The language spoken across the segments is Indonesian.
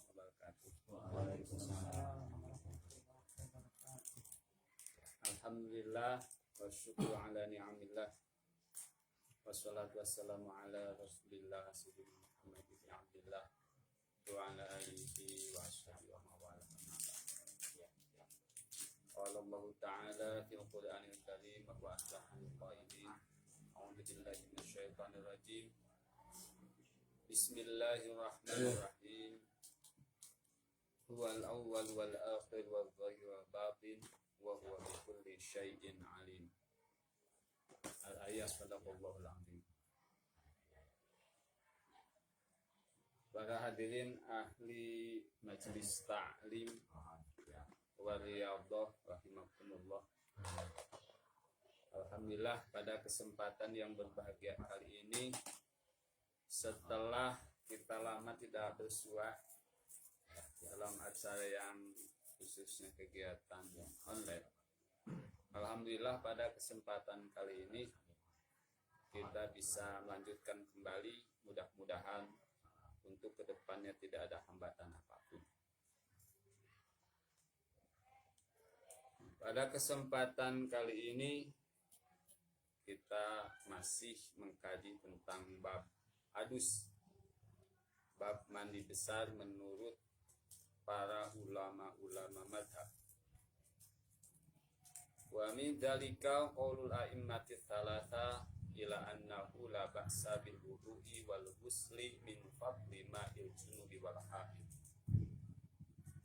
wabarakatuh. Waalaikumsalam warahmatullahi wabarakatuh. Alhamdulillah wa syukru ala ni'amillah. Wassalatu wassalamu ala rasulillah sayyidina Muhammad bin Abdillah wa ala alihi wa ashabihi wa mawala. Qala Allah Ta'ala fil Qur'anil Karim wa asdaqul qailin. A'udzu billahi minasyaitonir rajim. Bismillahirrahmanirrahim. Huwal awwal wal akhir wal zahir wal batin wa huwa bi kulli syai'in alim. Al-ayat sadaqallahul azim. Para hadirin ahli majelis ta'lim wa riyadhah rahimakumullah. Alhamdulillah pada kesempatan yang berbahagia kali ini, setelah kita lama tidak bersua dalam acara yang khususnya kegiatan online, alhamdulillah pada kesempatan kali ini kita bisa melanjutkan kembali. Mudah-mudahan untuk kedepannya tidak ada hambatan apapun. Pada kesempatan kali ini kita masih mengkaji tentang bab adus, bab mandi besar menurut para ulama-ulama madhab. Wa min dzalika qaulul a'immati tsalatsa ila annahu la ba'sa bil wudu'i wal ghusli min fadli ma'il junubi wal haid.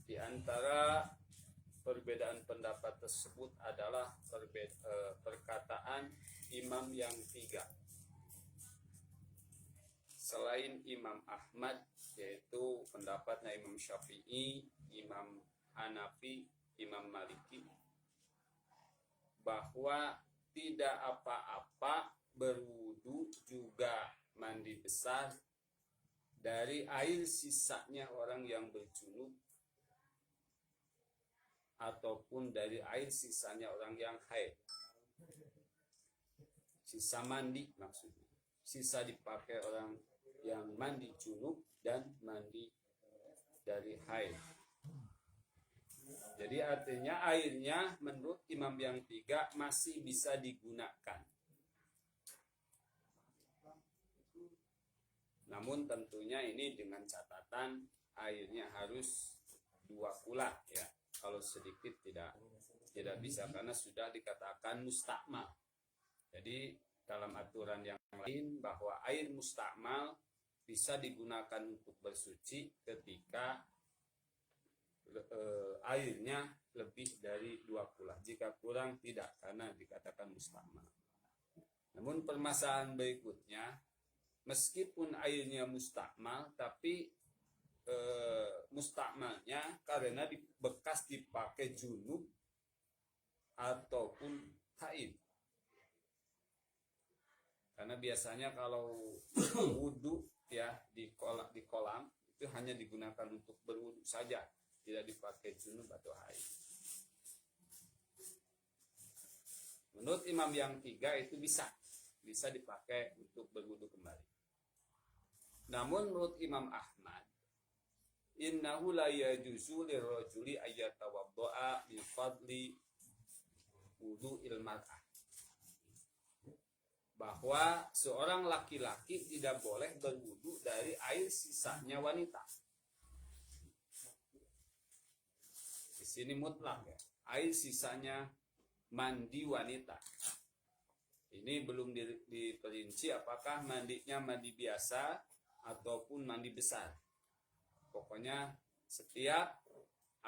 Di antara perbedaan pendapat tersebut adalah perkataan imam yang tiga selain Imam Ahmad, yaitu pendapatnya Imam Syafi'i, Imam Hanafi, Imam Maliki, bahwa tidak apa-apa berwudu juga mandi besar dari air sisanya orang yang berjunub ataupun dari air sisanya orang yang haid. Sisa mandi maksudnya, sisa dipakai orang yang mandi junub dan mandi dari haid. Jadi artinya airnya menurut imam yang tiga masih bisa digunakan. Namun tentunya ini dengan catatan airnya harus 2 kula ya. Kalau sedikit tidak bisa karena sudah dikatakan mustakmal. Jadi dalam aturan yang lain bahwa air mustakmal bisa digunakan untuk bersuci ketika airnya lebih dari 2 kula. Jika kurang tidak, karena dikatakan mustakmal. Namun permasalahan berikutnya, meskipun airnya mustakmal, tapi mustakmalnya karena bekas dipakai junub ataupun haid. Karena biasanya kalau wudu ya di kolam itu hanya digunakan untuk berwudu saja, tidak dipakai junub atau haid. Menurut imam yang tiga itu bisa dipakai untuk berwudu kembali. Namun menurut Imam Ahmad, innahu la yajuzu lirrajuli ayyatawadda'a min fadli wudu'il mar'ah. Bahwa seorang laki-laki tidak boleh berwudu dari air sisanya wanita. Di sini mutlak ya, air sisanya mandi wanita. Ini belum diperinci apakah mandinya mandi biasa ataupun mandi besar. Pokoknya setiap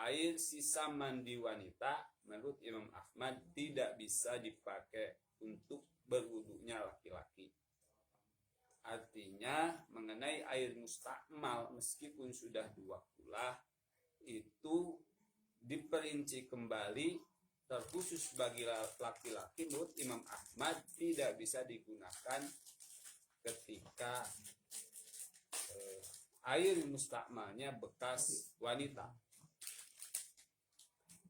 air sisa mandi wanita menurut Imam Ahmad tidak bisa dipakai untuk berwudunya laki-laki. Artinya mengenai air mustakmal meskipun sudah 2 kula itu diperinci kembali, terkhusus bagi laki-laki menurut Imam Ahmad tidak bisa digunakan ketika air mustakmalnya bekas wanita.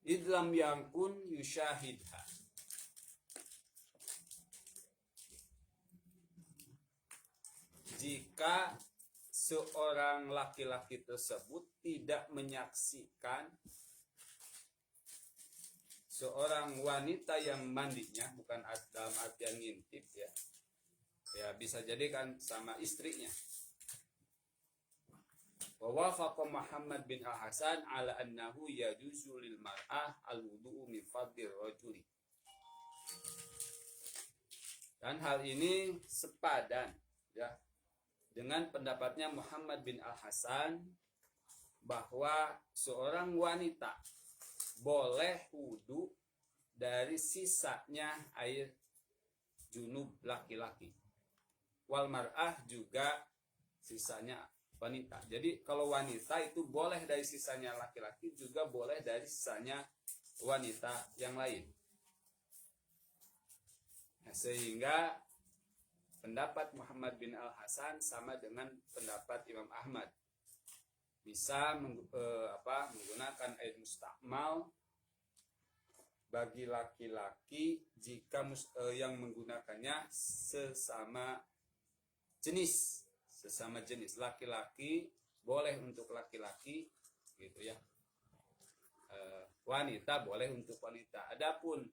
Idlam yakun yusyahidha. Jika seorang laki-laki tersebut tidak menyaksikan seorang wanita yang mandinya, bukan dalam artian ngintip ya. Ya bisa jadi kan sama istrinya. Wa wafaqa Muhammad bin Al-Hasan ala annahu yajuzu lil mar'ah al-wudu'u min fadlir rajuli. Dan hal ini sepadan ya dengan pendapatnya Muhammad bin Al-Hasan bahwa seorang wanita boleh wudu dari sisanya air junub laki-laki. Wal mar'ah juga sisanya wanita. Jadi kalau wanita itu boleh dari sisanya laki-laki, juga boleh dari sisanya wanita yang lain. Nah, sehingga pendapat Muhammad bin Al-Hasan sama dengan pendapat Imam Ahmad. Bisa menggunakan air mustakmal bagi laki-laki jika yang menggunakannya sesama jenis. Laki-laki boleh untuk laki-laki gitu ya, wanita boleh untuk wanita. Adapun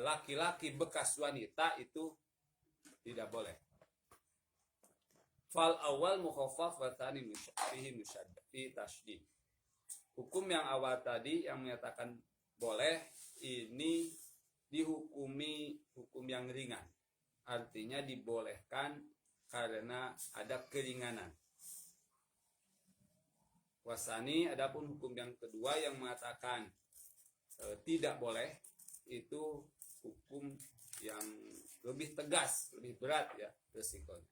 laki-laki bekas wanita itu tidak boleh. Fal awal mukhaffaf wa tsani fihi musyaddad fi tasydid. Hukum yang awal tadi yang menyatakan boleh ini dihukumi hukum yang ringan. Artinya dibolehkan karena ada keringanan. Wasani, adapun hukum yang kedua yang mengatakan tidak boleh, itu hukum yang lebih tegas, lebih berat ya resikonya.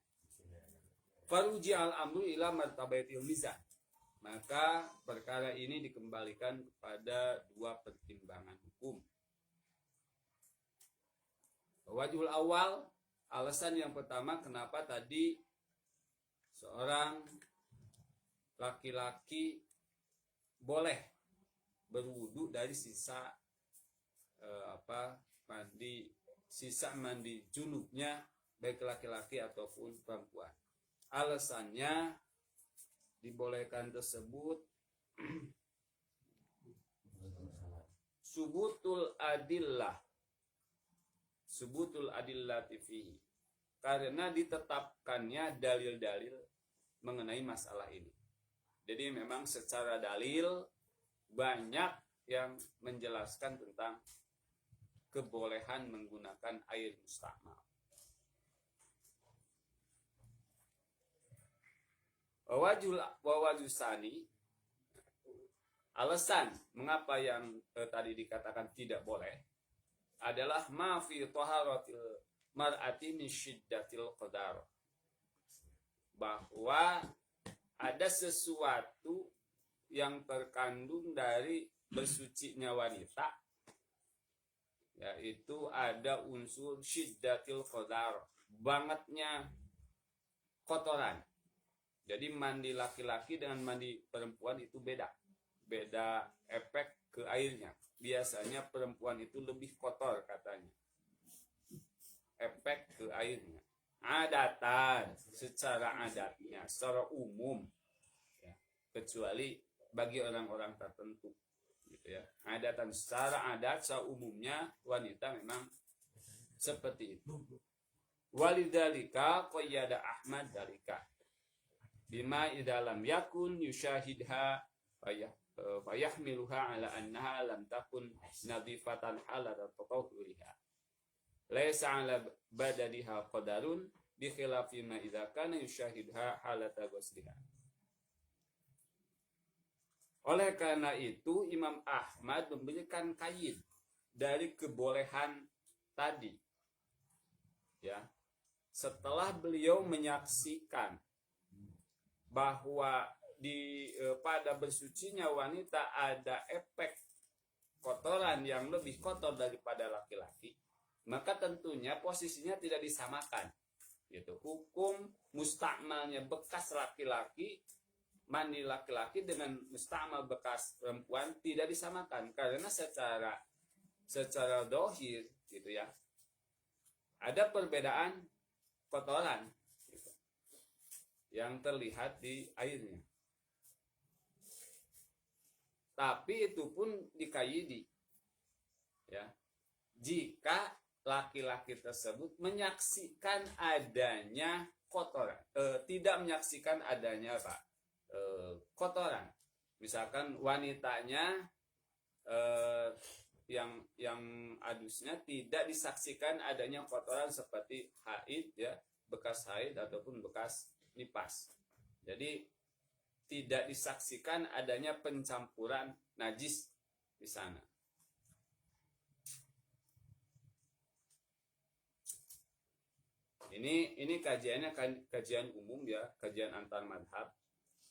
Faruji al-amru ila martabatil mizan. Maka perkara ini dikembalikan kepada dua pertimbangan hukum. Wajhul awal, alasan yang pertama kenapa tadi seorang laki-laki boleh berwudu dari sisa mandi junubnya baik laki-laki ataupun perempuan. Alasannya dibolehkan tersebut subutul adillah fihi, karena ditetapkannya dalil-dalil mengenai masalah ini. Jadi memang secara dalil banyak yang menjelaskan tentang kebolehan menggunakan air mustakmal. Wajusani, alasan mengapa yang tadi dikatakan tidak boleh adalah ma fi taharatil mar'ati min syiddatil qadar, bahwa ada sesuatu yang terkandung dari bersucinya wanita, yaitu ada unsur syiddatil qadar, bangetnya kotoran. Jadi mandi laki-laki dengan mandi perempuan itu beda efek ke airnya. Biasanya perempuan itu lebih kotor katanya, efek ke airnya. Adatan, secara adatnya, secara umum ya, kecuali bagi orang-orang tertentu gitu ya. Adatan secara umumnya wanita memang seperti itu. Walidzalika qayyada Ahmad dalika bima idalam yakun yushahidha fayahmiluha ala annaha lam takun nadifatan halat tatahuriha laysa ala badadiha qadarun bi khilafi ma idza kana yushahidha halat ghusliha. Oleh karena itu Imam Ahmad memberikan kaid dari kebolehan tadi ya, setelah beliau menyaksikan bahwa pada bersucinya wanita ada efek kotoran yang lebih kotor daripada laki-laki, maka tentunya posisinya tidak disamakan gitu. Hukum mustakmalnya bekas laki-laki, mandi laki-laki dengan mustakmal bekas perempuan tidak disamakan, karena secara dohir gitu ya, ada perbedaan kotoran. yang terlihat di airnya. Tapi itu pun dikaidi, ya, jika laki-laki tersebut menyaksikan adanya kotoran, tidak menyaksikan adanya apa, kotoran. Misalkan wanitanya yang adusnya tidak disaksikan adanya kotoran seperti haid, ya, bekas haid ataupun bekas nipas. Jadi tidak disaksikan adanya pencampuran najis di sana. Ini kajiannya kajian umum, ya, kajian antar madhab.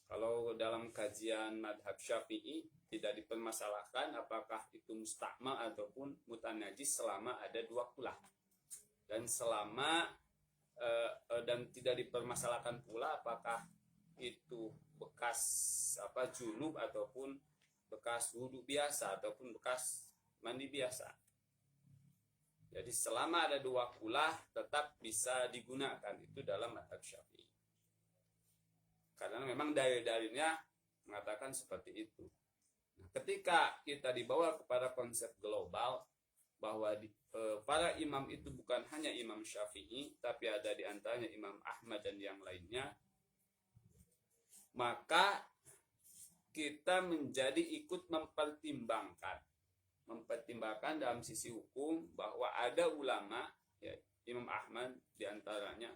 Kalau dalam kajian madhab Syafi'i tidak dipermasalahkan apakah itu mustakmal ataupun mutanajis selama ada dua kulah, dan selama dan tidak dipermasalahkan pula apakah itu bekas junub ataupun bekas wudhu biasa ataupun bekas mandi biasa. Jadi selama ada dua kulah tetap bisa digunakan itu dalam madhab Syafi'i. Karena memang dalil-dalilnya mengatakan seperti itu. Nah, ketika kita dibawa kepada konsep global bahwa para imam itu bukan hanya Imam Syafi'i, tapi ada di antaranya Imam Ahmad dan yang lainnya, maka kita menjadi ikut mempertimbangkan dalam sisi hukum bahwa ada ulama, ya, Imam Ahmad diantaranya,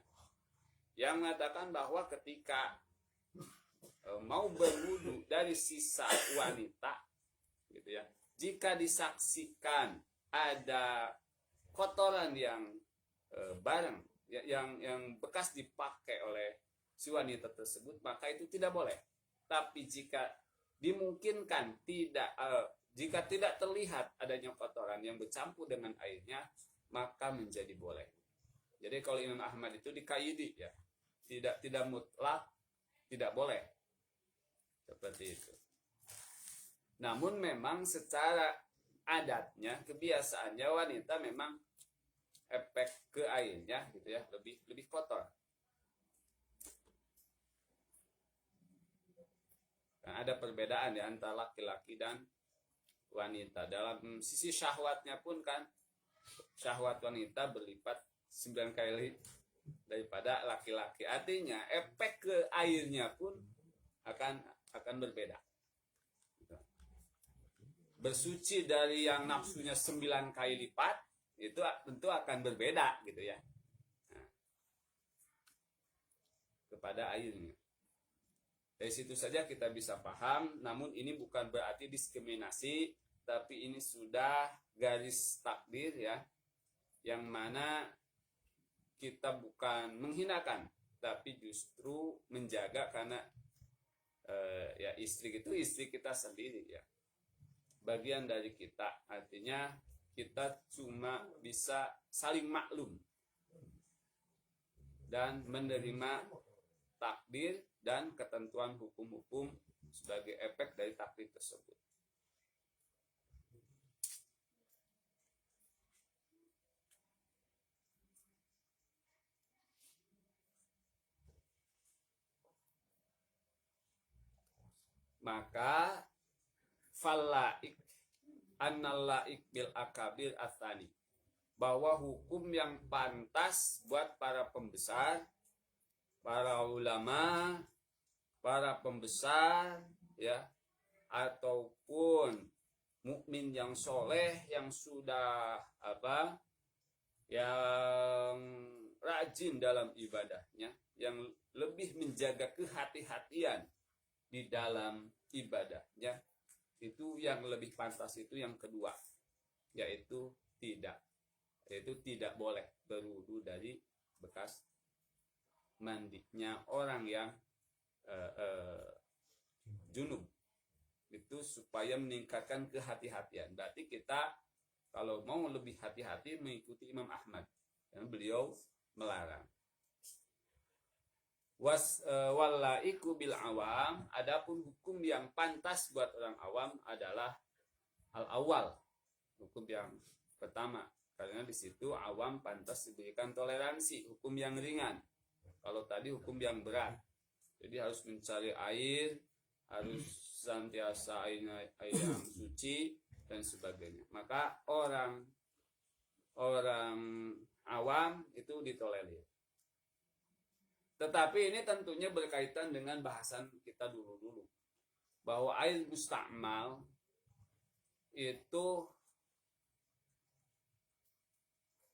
yang mengatakan bahwa ketika mau berwudu dari sisa wanita, gitu ya, jika disaksikan ada kotoran yang barang, yang bekas dipakai oleh si wanita tersebut, maka itu tidak boleh. Tapi jika dimungkinkan jika tidak terlihat adanya kotoran yang bercampur dengan airnya, maka menjadi boleh. Jadi kalau Imam Ahmad itu dikaidi, ya, tidak mutlak tidak boleh seperti itu. Namun memang secara adatnya, kebiasaannya wanita memang efek ke airnya, gitu ya, lebih kotor. Nah, ada perbedaan di antara laki-laki dan wanita. Dalam sisi syahwatnya pun kan, syahwat wanita berlipat 9 kali daripada laki-laki. Artinya efek ke airnya pun akan berbeda. Bersuci dari yang nafsunya 9 kali lipat itu tentu akan berbeda, gitu ya. Nah, kepada airnya. Dari situ saja kita bisa paham, namun ini bukan berarti diskriminasi, tapi ini sudah garis takdir, ya, yang mana kita bukan menghinakan, tapi justru menjaga, karena ya, istri itu istri kita sendiri, ya, bagian dari kita. Artinya kita cuma bisa saling maklum dan menerima takdir dan ketentuan hukum-hukum sebagai efek dari takdir tersebut. Maka fallaik annalaik bil akabir atsani, bahwa hukum yang pantas buat para pembesar, para ulama, para pembesar, ya, ataupun mukmin yang soleh, yang sudah yang rajin dalam ibadahnya, yang lebih menjaga kehati-hatian di dalam ibadahnya, itu yang lebih pantas itu yang kedua, yaitu tidak boleh berwudu dari bekas mandinya orang yang junub, itu supaya meningkatkan kehati-hatian. Berarti kita kalau mau lebih hati-hati mengikuti Imam Ahmad, yang beliau melarang. Wallaiku bil awam, adapun hukum yang pantas buat orang awam adalah al-awwal, hukum yang pertama, karena di situ awam pantas diberikan toleransi, hukum yang ringan. Kalau tadi hukum yang berat. Jadi harus mencari air, harus senantiasa air yang suci dan sebagainya. Maka orang awam itu ditolerir. Tetapi ini tentunya berkaitan dengan bahasan kita dulu bahwa air mustakmal itu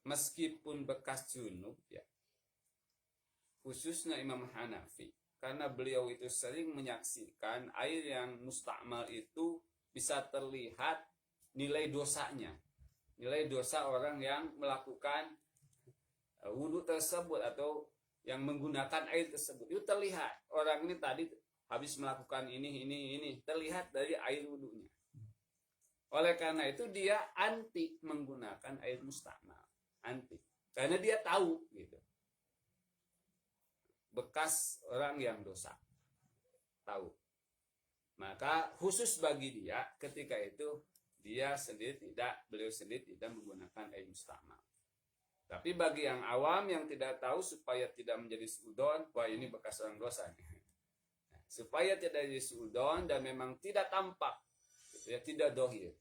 meskipun bekas junub ya, khususnya Imam Hanafi, karena beliau itu sering menyaksikan air yang mustakmal itu bisa terlihat nilai dosanya, nilai dosa orang yang melakukan wudhu tersebut atau yang menggunakan air tersebut. Itu terlihat orang ini tadi habis melakukan ini terlihat dari air wudhunya. Oleh karena itu dia anti menggunakan air mustakmal, anti, karena dia tahu gitu bekas orang yang dosa, tahu. Maka khusus bagi dia ketika itu beliau sendiri tidak menggunakan air mustakmal. Tapi bagi yang awam yang tidak tahu, supaya tidak menjadi suudon, wah ini bekas orang dosa. Supaya tidak jadi suudon dan memang tidak tampak, gitu ya, tidak dohir.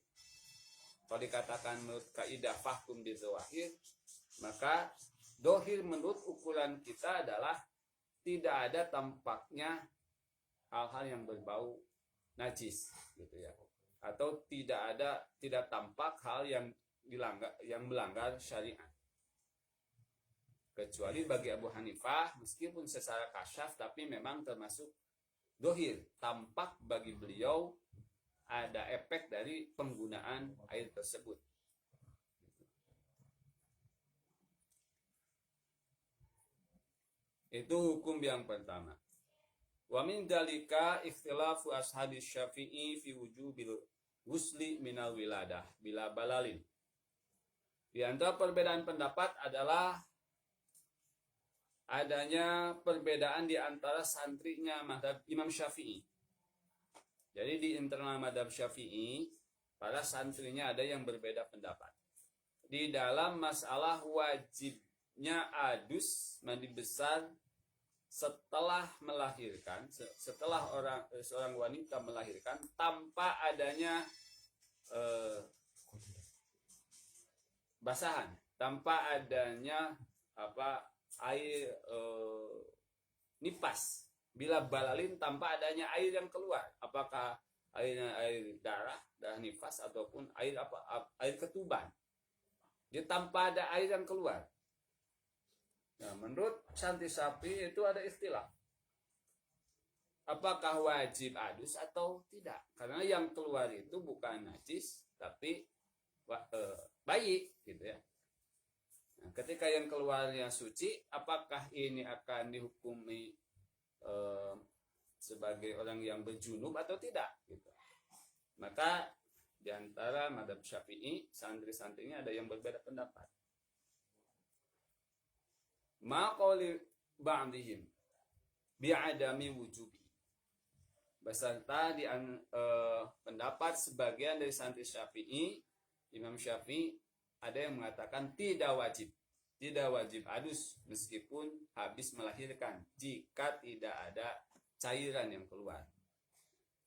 Kalau dikatakan menurut kaidah fahkum bizawahir, maka dohir menurut ukuran kita adalah tidak ada tampaknya hal-hal yang berbau najis, gitu ya, atau tidak tampak hal yang melanggar syariat. Kecuali bagi Abu Hanifah, meskipun secara kasyaf tapi memang termasuk dohir, tampak bagi beliau ada efek dari penggunaan air tersebut. Itu hukum yang pertama. Wa min dalika ikhtilafu ashabi Syafi'i fi wujubil ghusli minal wiladah bila balalin. Di antara perbedaan pendapat adalah adanya perbedaan di antara santrinya mazhab Imam Syafi'i. Jadi di internal mazhab Syafi'i, para santrinya ada yang berbeda pendapat. Di dalam masalah wajibnya adus mandi besar setelah melahirkan, setelah seorang wanita melahirkan tanpa adanya basahan, tanpa adanya air nipas, bila balalin tanpa adanya air yang keluar, apakah airnya air darah nifas ataupun air ketuban, dia tanpa ada air yang keluar. Nah, menurut santri Syafi'i itu ada istilah, apakah wajib adus atau tidak, karena yang keluar itu bukan najis tapi bayi, gitu ya. Nah, ketika yang keluarnya suci, apakah ini akan dihukumi sebagai orang yang berjunub atau tidak? Gitu. Maka di antara mazhab Syafi'i, santri-santrinya ada yang berbeda pendapat. Maqali ba'dihim bi'adami wujubi. Beserta di pendapat sebagian dari santri Syafi'i, Imam Syafi'i, ada yang mengatakan tidak wajib adus meskipun habis melahirkan jika tidak ada cairan yang keluar.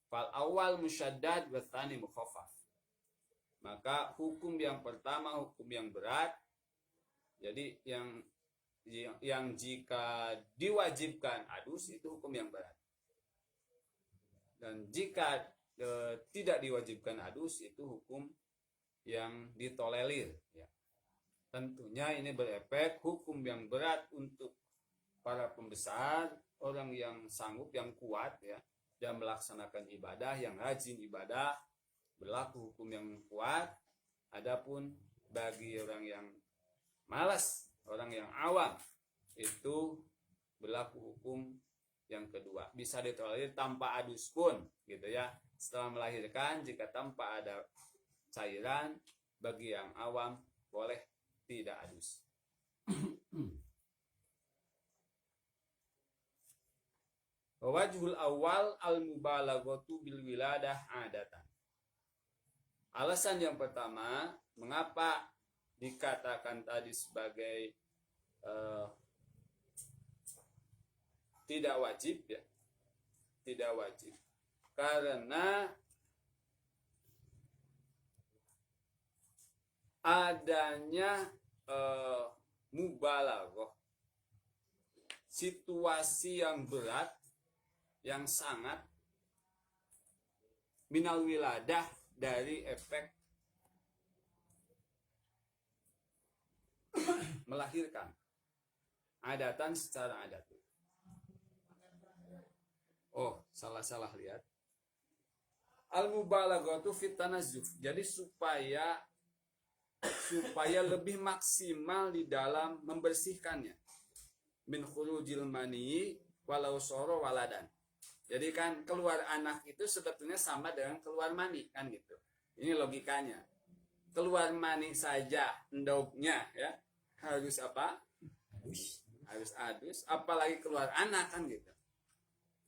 Fal awal musyaddad wa tsani mukhaffaf. Maka hukum yang pertama hukum yang berat. Jadi yang jika diwajibkan adus itu hukum yang berat. Dan jika tidak diwajibkan adus itu hukum yang ditolerir, ya. Tentunya ini berefek hukum yang berat untuk para pembesar, orang yang sanggup, yang kuat, ya, dan melaksanakan ibadah, yang rajin ibadah, berlaku hukum yang kuat. Adapun bagi orang yang malas, orang yang awam, itu berlaku hukum yang kedua, bisa ditolerir tanpa adus pun, gitu ya. Setelah melahirkan, jika tanpa ada cairan, bagi yang awam boleh tidak adus. Wajhul awal al-mubalaghatu bil wiladah adatan. Alasan yang pertama, mengapa dikatakan tadi sebagai tidak wajib, ya. tidak wajib. Karena adanya mubalaghah, situasi yang berat, yang sangat minal wiladah, dari efek melahirkan, adatan secara adat. Oh, salah lihat. Al-mubalaghatu fit tanazzuf. Jadi supaya lebih maksimal di dalam membersihkannya. Min khurujil mani walau soro waladan. Jadi kan keluar anak itu sebetulnya sama dengan keluar mani kan gitu. Ini logikanya. Keluar mani saja endognya ya harus apa? Harus adus, apalagi keluar anak kan gitu.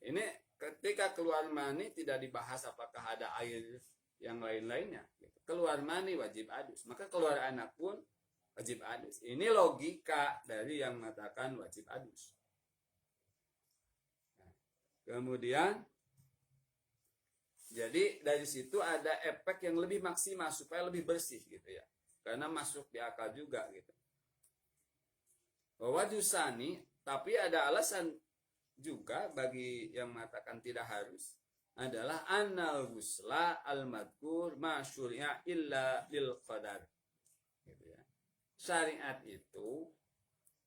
Ini ketika keluar mani tidak dibahas apakah ada air yang lain-lainnya. Keluar mani wajib adus, maka keluar anak pun wajib adus. Ini logika dari yang mengatakan wajib adus. Nah, kemudian, jadi dari situ ada efek yang lebih maksimal supaya lebih bersih gitu ya. Karena masuk di akal juga gitu. Bahwa jusani, tapi ada alasan juga bagi yang mengatakan tidak harus, adalah annal ghusla al-madkur ma syuri'a illa lil qadar. Gitu ya. Syariat itu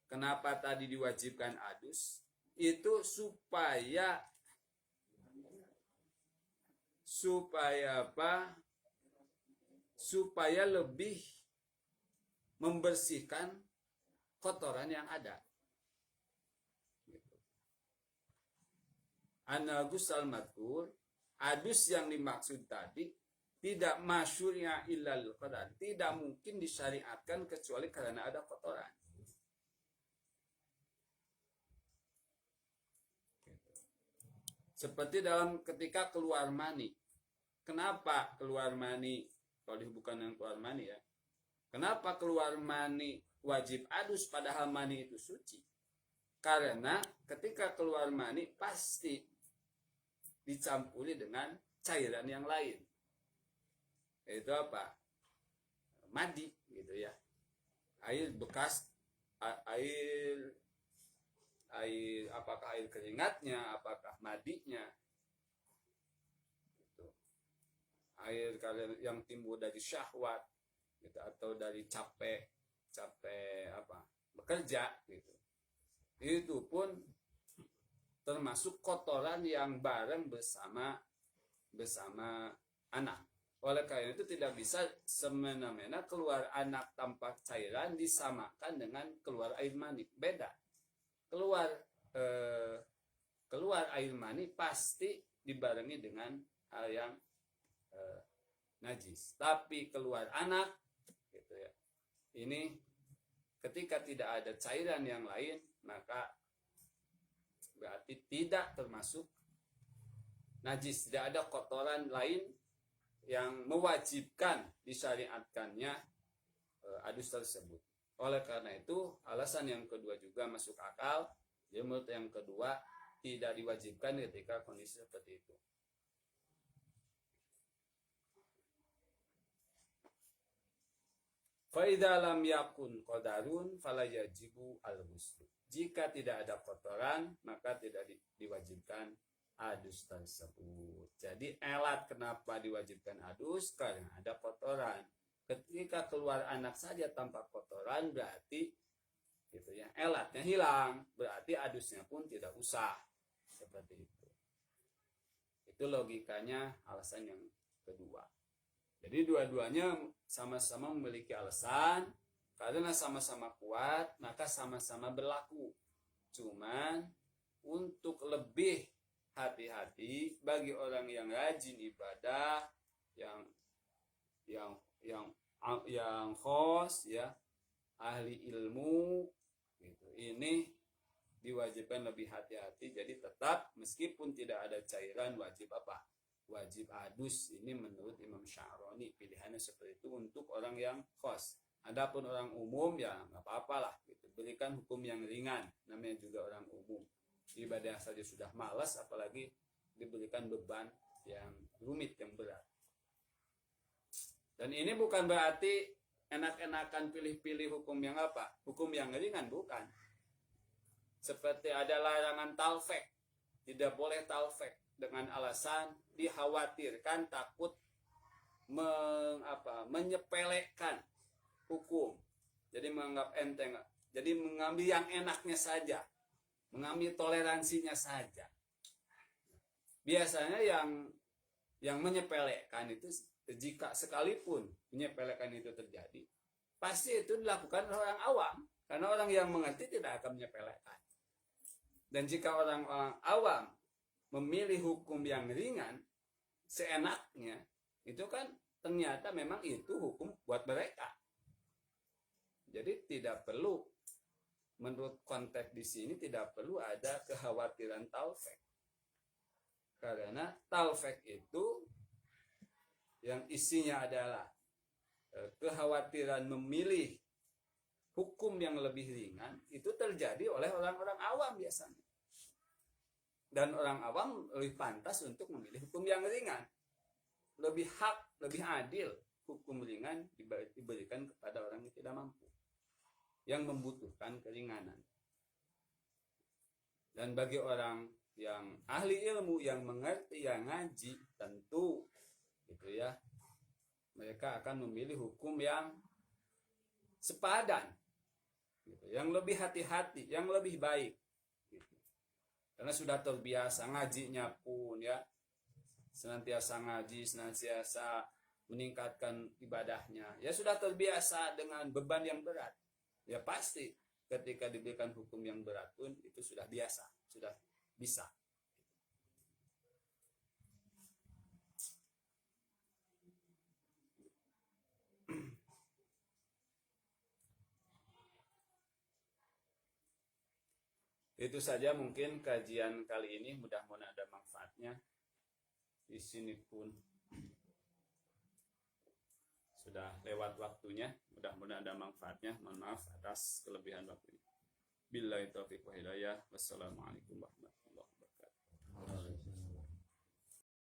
kenapa tadi diwajibkan adus? Itu supaya apa? Supaya lebih membersihkan kotoran yang ada. Anagus al-madkur, adus yang dimaksud tadi tidak masyurnya illal qadar, tidak mungkin disyariatkan kecuali karena ada kotoran. Seperti dalam ketika keluar mani. Kenapa keluar mani? Kalau bukan yang keluar mani ya. Kenapa keluar mani wajib adus padahal mani itu suci? Karena ketika keluar mani pasti dicampuri dengan cairan yang lain. Itu apa? Madi gitu ya. Air bekas, air apakah air keringatnya, apakah madinya. Gitu. Air yang timbul dari syahwat gitu, atau dari capek apa? Bekerja gitu. Itu pun termasuk kotoran yang bareng bersama anak. Oleh karena itu tidak bisa semena-mena keluar anak tanpa cairan disamakan dengan keluar air mani. Beda. Keluar air mani pasti dibarengi dengan hal yang najis. Tapi keluar anak gitu ya. Ini ketika tidak ada cairan yang lain, maka berarti tidak termasuk najis, tidak ada kotoran lain yang mewajibkan disyariatkannya adus tersebut. Oleh karena itu, alasan yang kedua juga masuk akal. Jadi menurut yang kedua tidak diwajibkan ketika kondisi seperti itu. Fa idza lam yakun qadarun fala yajibu al-ghusl. Jika tidak ada kotoran, maka tidak diwajibkan adus tersebut. Jadi elat kenapa diwajibkan adus? Karena ada kotoran. Ketika keluar anak saja tanpa kotoran, berarti gitu ya, elatnya hilang, berarti adusnya pun tidak usah. Seperti itu. Itu logikanya alasan yang kedua. Jadi dua-duanya sama-sama memiliki alasan. Karena sama-sama kuat, maka sama-sama berlaku. Cuman untuk lebih hati-hati bagi orang yang rajin ibadah, yang khos ya, ahli ilmu gitu. Ini diwajibkan lebih hati-hati. Jadi tetap meskipun tidak ada cairan wajib apa? Wajib adus. Ini menurut Imam Sya'rani pilihannya seperti itu untuk orang yang khos. Adapun orang umum ya nggak apa-apa lah gitu. Berikan hukum yang ringan, namanya juga orang umum. Ibadah saja sudah malas, apalagi diberikan beban yang rumit, yang berat. Dan ini bukan berarti enak-enakan pilih-pilih hukum yang apa? Hukum yang ringan, bukan. Seperti ada larangan talfek, tidak boleh talfek dengan alasan dikhawatirkan takut menyepelekan hukum. Jadi menganggap enteng, jadi mengambil yang enaknya saja, mengambil toleransinya saja. Biasanya yang menyepelekan itu, jika sekalipun menyepelekan itu terjadi, pasti itu dilakukan oleh orang awam, karena orang yang mengerti tidak akan menyepelekan. Dan jika orang-orang awam memilih hukum yang ringan seenaknya, itu kan ternyata memang itu hukum buat mereka. Jadi tidak perlu, menurut konteks di sini tidak perlu ada kekhawatiran talfek. Karena talfek itu yang isinya adalah kekhawatiran memilih hukum yang lebih ringan, itu terjadi oleh orang-orang awam biasanya. Dan orang awam lebih pantas untuk memilih hukum yang ringan. Lebih hak, lebih adil hukum ringan diberikan kepada orang yang tidak mampu, yang membutuhkan keringanan. Dan bagi orang yang ahli ilmu, yang mengerti, yang ngaji, tentu gitu ya, mereka akan memilih hukum yang sepadan, gitu, yang lebih hati-hati, yang lebih baik, gitu. Karena sudah terbiasa ngajinya pun ya, senantiasa ngaji, senantiasa meningkatkan ibadahnya, ya sudah terbiasa dengan beban yang berat, ya pasti ketika diberikan hukum yang berat pun itu sudah biasa, sudah bisa. Itu saja mungkin kajian kali ini, mudah-mudahan ada manfaatnya. Di sini pun sudah lewat waktunya, mudah-mudahan ada manfaatnya. Mohon maaf atas kelebihan waktunya. Billahi taufiq wa hidayah. Wassalamualaikum warahmatullahi wabarakatuh.